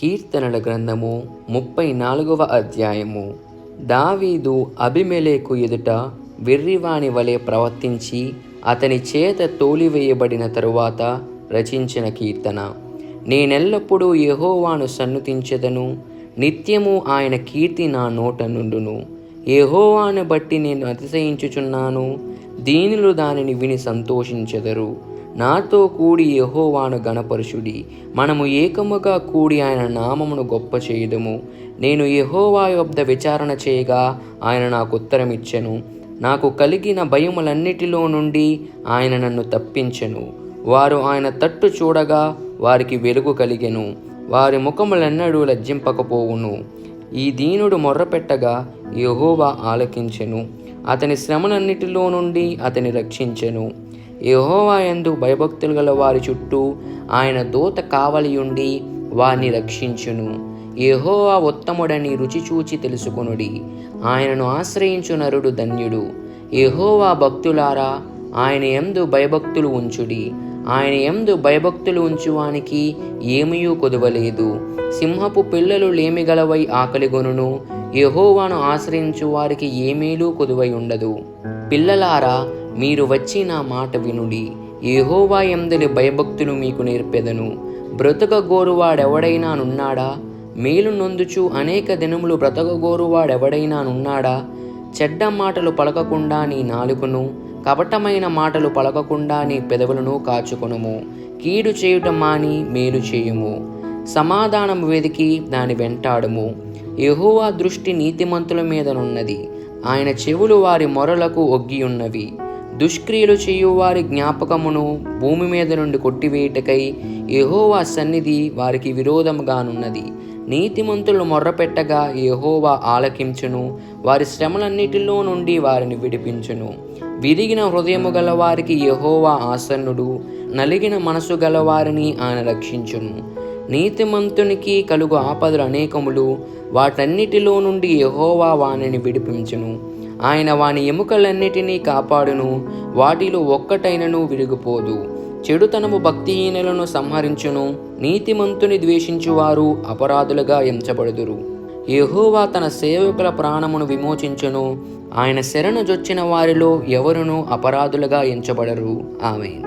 కీర్తనల గ్రంథము 34వ అధ్యాయము. దావీదు అబీమెలెకు ఎదుట వెర్రివాని వలె ప్రవర్తించి అతని చేత తోలివేయబడిన తరువాత రచించిన కీర్తన. నేనెల్లప్పుడూ యెహోవాను సన్నుతించెదను, నిత్యము ఆయన కీర్తి నా నోట నుండును. యెహోవాను బట్టి నేను అతిశయించుచున్నాను, దీనులు దానిని విని సంతోషించెదరు. నాతో కూడి యెహోవాను గణపరచుడి, మనము ఏకముగా కూడి ఆయన నామమును గొప్ప చేయుదము. నేను యెహోవా యొద్ద విచారణ చేయగా ఆయన నాకు ఉత్తరమిచ్చెను. నాకు కలిగిన భయములన్నిటిలో నుండి ఆయన నన్ను తప్పించెను. వారు ఆయన తట్టు చూడగా వారికి వెలుగు కలిగెను, వారి ముఖములెన్నడూ లజ్జింపకపోవును. ఈ దీనుడు మొర్రపెట్టగా యెహోవా ఆలకించెను, అతని శ్రమలన్నిటిలో నుండి అతని రక్షించెను. యెహోవా యందు భయభక్తులు గల వారి చుట్టూ ఆయన దూత కావలియుండి వారిని రక్షించును. యెహోవా ఉత్తముడని రుచి చూచి తెలుసుకొనుడి, ఆయనను ఆశ్రయించు నరుడు ధన్యుడు. యెహోవా భక్తులారా, ఆయన యందు భయభక్తులు ఉంచుడి. ఆయన యందు భయభక్తులు ఉంచువానికి ఏమీయూ కొదువలేదు. సింహపు పిల్లలు లేమిగలవై ఆకలిగొనును, యెహోవాను ఆశ్రయించు వారికి ఏమీలూ కొదువై ఉండదు. పిల్లలారా, మీరు వచ్చి నా మాట వినుడి. యెహోవా యందలి భయభక్తులు మీకు నేర్పెదను. బ్రతకగోరువాడెవడైనా నున్నాడా? మేలు నొందుచు అనేక దినములు బ్రతకగోరువాడెవడైనా నున్నాడా? చెడ్డ మాటలు పలకకుండా నీ నాలుకను, కపటమైన మాటలు పలకకుండా నీ పెదవులను కాచుకొనుము. కీడు చేయుట మాని మేలు చేయుము, సమాధానము వెదికి దాని వెంటాడుము. యెహోవా దృష్టి నీతిమంతుల మీదనున్నది, ఆయన చెవులు వారి మొరలకు ఒగ్గియున్నవి. దుష్క్రియలు చేయువారి జ్ఞాపకమును భూమి మీద నుండి కొట్టివేయుటకై యెహోవా సన్నిధి వారికి విరోధముగానున్నది. నీతిమంతులు మొర్రపెట్టగా యెహోవా ఆలకించును, వారి శ్రమలన్నిటిలో నుండి వారిని విడిపించును. విరిగిన హృదయము గల వారికి యెహోవా ఆసన్నుడు, నలిగిన మనసు గల వారిని ఆయన రక్షించును. నీతిమంతునికి కలుగు ఆపదలు అనేకములు, వాటన్నిటిలో నుండి యెహోవా వానిని విడిపించును. ఆయన వాని ఎముకలన్నిటినీ కాపాడును, వాటిలో ఒక్కటైనను విరిగిపోదు. చెడుతనము భక్తిహీనులను సంహరించును, నీతిమంతుని ద్వేషించువారు అపరాధులుగా ఎంచబడుదురు. యెహోవా తన సేవకుల ప్రాణమును విమోచించును, ఆయన శరణు జొచ్చిన వారిలో ఎవరునూ అపరాధులుగా ఎంచబడరు. ఆమేన్.